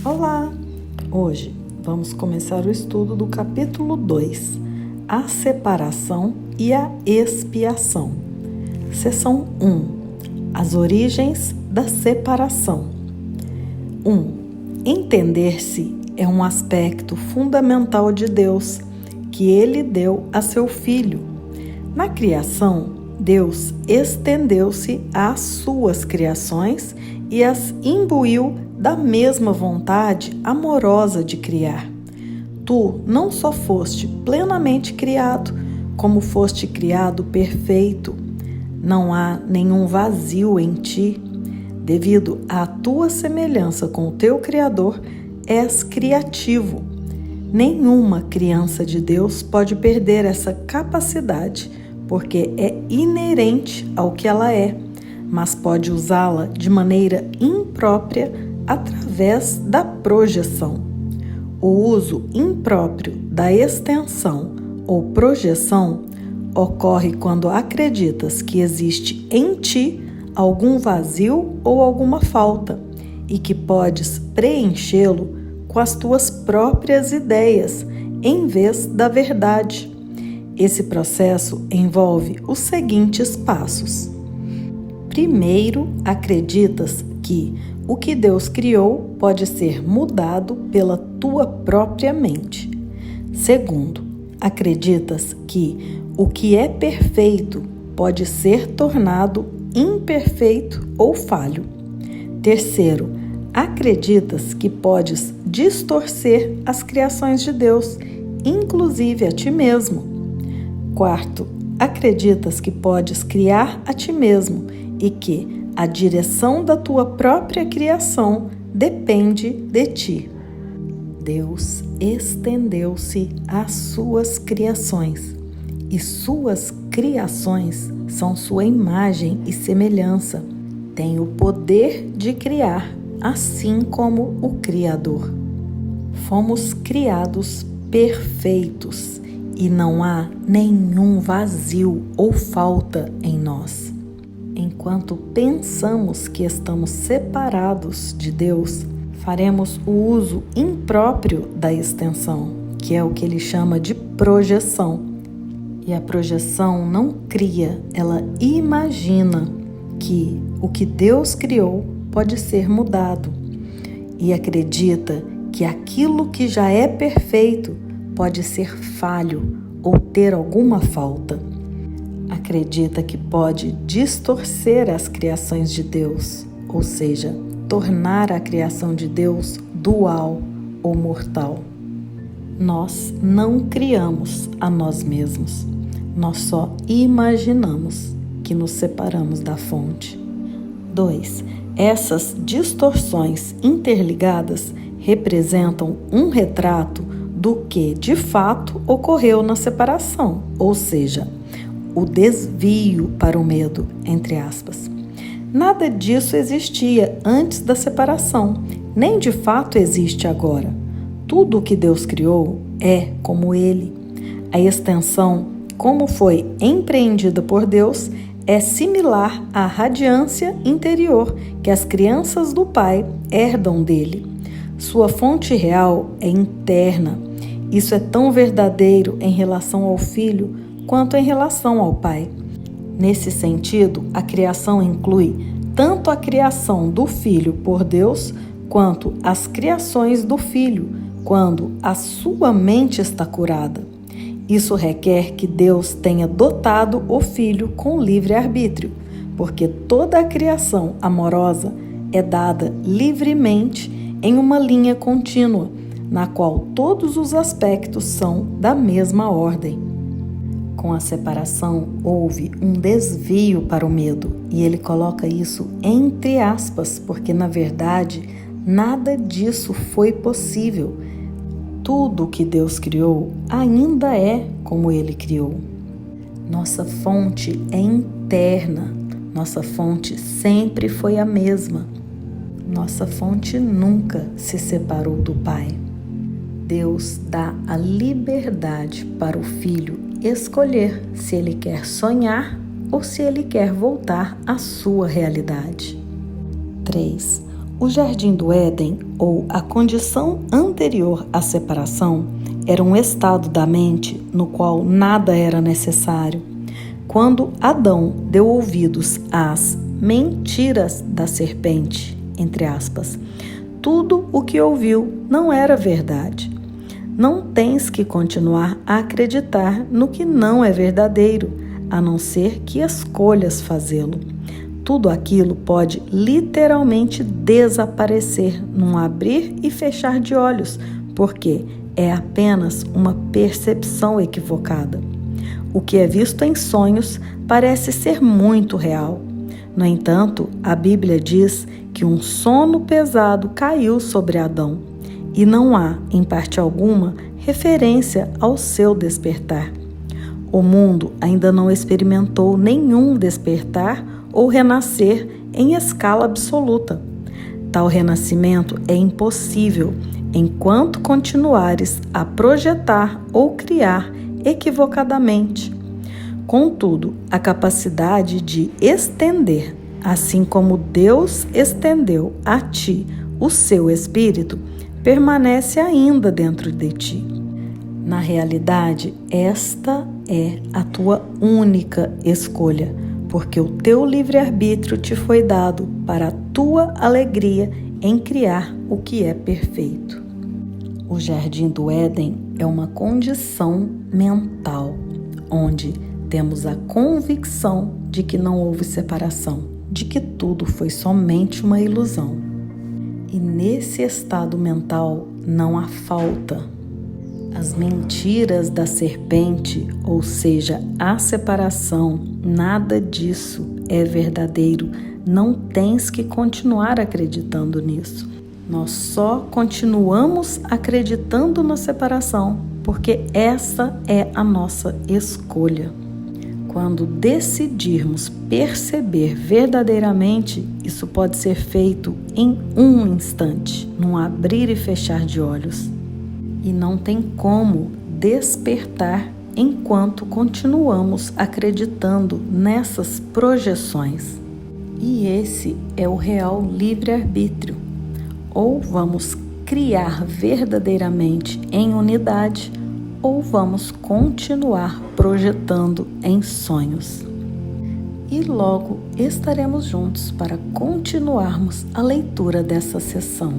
Olá! Hoje vamos começar o estudo do capítulo 2, a separação e a expiação. Seção 1, as origens da separação. 1. Entender-se é um aspecto fundamental de Deus, que Ele deu a seu Filho. Na criação, Deus estendeu-se às suas criações e as imbuiu da mesma vontade amorosa de criar. Tu não só foste plenamente criado, como foste criado perfeito. Não há nenhum vazio em ti. Devido à tua semelhança com o teu Criador, és criativo. Nenhuma criança de Deus pode perder essa capacidade, porque é inerente ao que ela é, mas pode usá-la de maneira imprópria através da projeção. O uso impróprio da extensão ou projeção ocorre quando acreditas que existe em ti algum vazio ou alguma falta e que podes preenchê-lo com as tuas próprias ideias em vez da verdade. Esse processo envolve os seguintes passos. Primeiro, acreditas que o que Deus criou pode ser mudado pela tua própria mente. Segundo, acreditas que o que é perfeito pode ser tornado imperfeito ou falho. Terceiro, acreditas que podes distorcer as criações de Deus, inclusive a ti mesmo. Quarto, acreditas que podes criar a ti mesmo e que a direção da tua própria criação depende de ti. Deus estendeu-se às suas criações, e suas criações são sua imagem e semelhança. Tem o poder de criar, assim como o Criador. Fomos criados perfeitos e não há nenhum vazio ou falta em nós. Enquanto pensamos que estamos separados de Deus, faremos o uso impróprio da extensão, que é o que ele chama de projeção. E a projeção não cria, ela imagina que o que Deus criou pode ser mudado e acredita que aquilo que já é perfeito pode ser falho ou ter alguma falta. Acredita que pode distorcer as criações de Deus, ou seja, tornar a criação de Deus dual ou mortal. Nós não criamos a nós mesmos, nós só imaginamos que nos separamos da fonte. 2. Essas distorções interligadas representam um retrato do que de fato ocorreu na separação, ou seja, o desvio para o medo, entre aspas. Nada disso existia antes da separação, nem de fato existe agora. Tudo o que Deus criou é como Ele. A extensão, como foi empreendida por Deus, é similar à radiância interior que as crianças do Pai herdam dele. Sua fonte real é interna. Isso é tão verdadeiro em relação ao Filho quanto em relação ao Pai. Nesse sentido, a criação inclui tanto a criação do Filho por Deus, quanto as criações do Filho, quando a sua mente está curada. Isso requer que Deus tenha dotado o Filho com livre-arbítrio, porque toda a criação amorosa é dada livremente em uma linha contínua, na qual todos os aspectos são da mesma ordem. Com a separação, houve um desvio para o medo, e ele coloca isso entre aspas, porque na verdade nada disso foi possível. Tudo o que Deus criou ainda é como Ele criou. Nossa fonte é interna, nossa fonte sempre foi a mesma. Nossa fonte nunca se separou do Pai. Deus dá a liberdade para o Filho escolher se ele quer sonhar ou se ele quer voltar à sua realidade. 3. O Jardim do Éden, ou a condição anterior à separação, era um estado da mente no qual nada era necessário. Quando Adão deu ouvidos às mentiras da serpente, entre aspas, tudo o que ouviu não era verdade. Não tens que continuar a acreditar no que não é verdadeiro, a não ser que escolhas fazê-lo. Tudo aquilo pode literalmente desaparecer num abrir e fechar de olhos, porque é apenas uma percepção equivocada. O que é visto em sonhos parece ser muito real. No entanto, a Bíblia diz que um sono pesado caiu sobre Adão, e não há, em parte alguma, referência ao seu despertar. O mundo ainda não experimentou nenhum despertar ou renascer em escala absoluta. Tal renascimento é impossível enquanto continuares a projetar ou criar equivocadamente. Contudo, a capacidade de estender, assim como Deus estendeu a ti o seu Espírito, permanece ainda dentro de ti. Na realidade, esta é a tua única escolha, porque o teu livre-arbítrio te foi dado para a tua alegria em criar o que é perfeito. O Jardim do Éden é uma condição mental, onde temos a convicção de que não houve separação, de que tudo foi somente uma ilusão. E nesse estado mental não há falta. As mentiras da serpente, ou seja, a separação, nada disso é verdadeiro. Não tens que continuar acreditando nisso. Nós só continuamos acreditando na separação, porque essa é a nossa escolha. Quando decidirmos perceber verdadeiramente, isso pode ser feito em um instante, num abrir e fechar de olhos. E não tem como despertar enquanto continuamos acreditando nessas projeções. E esse é o real livre-arbítrio. Ou vamos criar verdadeiramente em unidade, ou vamos continuar projetando em sonhos. E logo estaremos juntos para continuarmos a leitura dessa sessão.